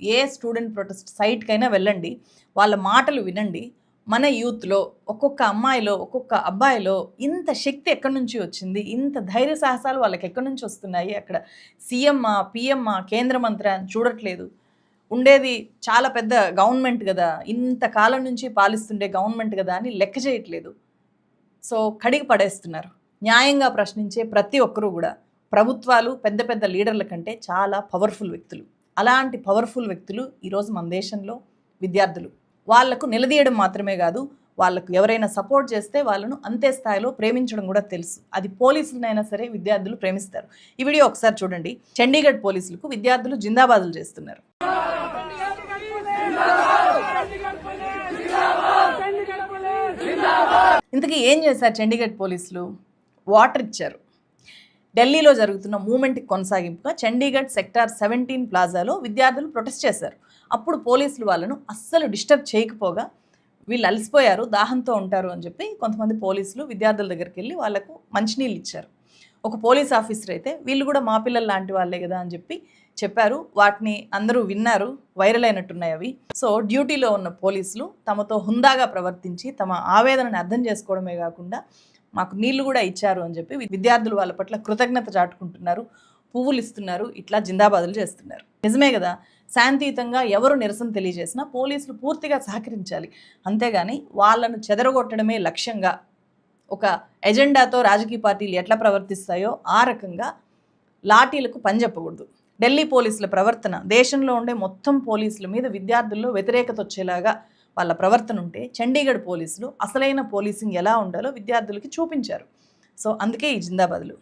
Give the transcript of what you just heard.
ఏ student protest సైట్కైనా వెళ్ళండి, వాళ్ళ మాటలు వినండి. మన యూత్‌లో ఒక్కొక్క అమ్మాయిలో, ఒక్కొక్క అబ్బాయిలో ఇంత శక్తి ఎక్కడి నుంచి వచ్చింది? ఇంత ధైర్య సాహసాలు వాళ్ళకి ఎక్కడి నుంచి వస్తున్నాయి? అక్కడ సీఎమ్మా, పీఎమ్మా, కేంద్ర మంత్రా అని చూడట్లేదు. ఉండేది చాలా పెద్ద గవర్నమెంట్ గదా! ఇంతకాలం నుంచి పాలిస్తుండే గవర్నమెంట్ గదా! అని లెక్క చేయట్లేదు. సో, కడిగి పడేస్తున్నారు. న్యాయంగా ప్రశ్నించే ప్రతి ఒక్కరు గూడా ప్రభుత్వాలు, పెద్ద పెద్ద లీడర్ల కంటే చాలా పవర్‌ఫుల్ వ్యక్తులు. అలాంటి పవర్‌ఫుల్ వ్యక్తులు ఈరోజు మన దేశంలో విద్యార్థులు. వాళ్లకు నిలదీయడం మాత్రమే గాదు, వాళ్ళకు ఎవరైనా సపోర్ట్ చేస్తే వాళ్ళను అంతే స్థాయిలో ప్రేమించడం కూడా తెలుసు. అది పోలీసులనైనా సరే విద్యార్థులు ప్రేమిస్తారు. ఈ వీడియో ఒకసారి చూడండి. చండీగఢ్ పోలీసులకు విద్యార్థులు జిందాబాదులు చేస్తున్నారు. ఇంతకీ ఏం చేశారు చండీగఢ్ పోలీసులు? వాటర్ ఇచ్చారు. ఢిల్లీలో జరుగుతున్న మూవ్మెంట్కి కొనసాగింపుగా చండీగఢ్ సెక్టార్ 17 ప్లాజాలో విద్యార్థులు ప్రొటెస్ట్ చేశారు. అప్పుడు పోలీసులు వాళ్ళను అస్సలు డిస్టర్బ్ చేయకపోగా వీళ్ళు అలసిపోయారు, దాహంతో ఉంటారు అని చెప్పి కొంతమంది పోలీసులు విద్యార్థుల దగ్గరికి వెళ్ళి వాళ్ళకు మంచినీళ్ళు ఇచ్చారు. ఒక పోలీస్ ఆఫీసర్ అయితే వీళ్ళు కూడా మా పిల్లలు లాంటి వాళ్ళే కదా అని చెప్పి చెప్పారు. వాటిని అందరూ విన్నారు, వైరల్ అయినట్టున్నాయి అవి. సో డ్యూటీలో ఉన్న పోలీసులు తమతో హుందాగా ప్రవర్తించి తమ ఆవేదనని అర్థం చేసుకోవడమే కాకుండా మాకు నీళ్లు కూడా ఇచ్చారు అని చెప్పి విద్యార్థులు వాళ్ళ పట్ల కృతజ్ఞత చాటుకుంటున్నారు, పువ్వులు ఇస్తున్నారు, ఇట్లా జిందాబాదులు చేస్తున్నారు. నిజమే కదా, శాంతియుతంగా ఎవరు నిరసన తెలియజేసినా పోలీసులు పూర్తిగా సహకరించాలి. అంతేగాని వాళ్ళను చెదరగొట్టడమే లక్ష్యంగా ఒక ఎజెండాతో రాజకీయ పార్టీలు ఎట్లా ప్రవర్తిస్తాయో ఆ రకంగా లాఠీలకు పని చెప్పకూడదు. ఢిల్లీ పోలీసుల ప్రవర్తన దేశంలో ఉండే మొత్తం పోలీసుల మీద విద్యార్థుల్లో వ్యతిరేకత వచ్చేలాగా వాళ్ళ ప్రవర్తన ఉంటే చండీగఢ్ పోలీసులు అసలైన పోలీసింగ్ ఎలా ఉండాలో విద్యార్థులకి చూపించారు. సో అందుకే ఈ జిందాబాదులు.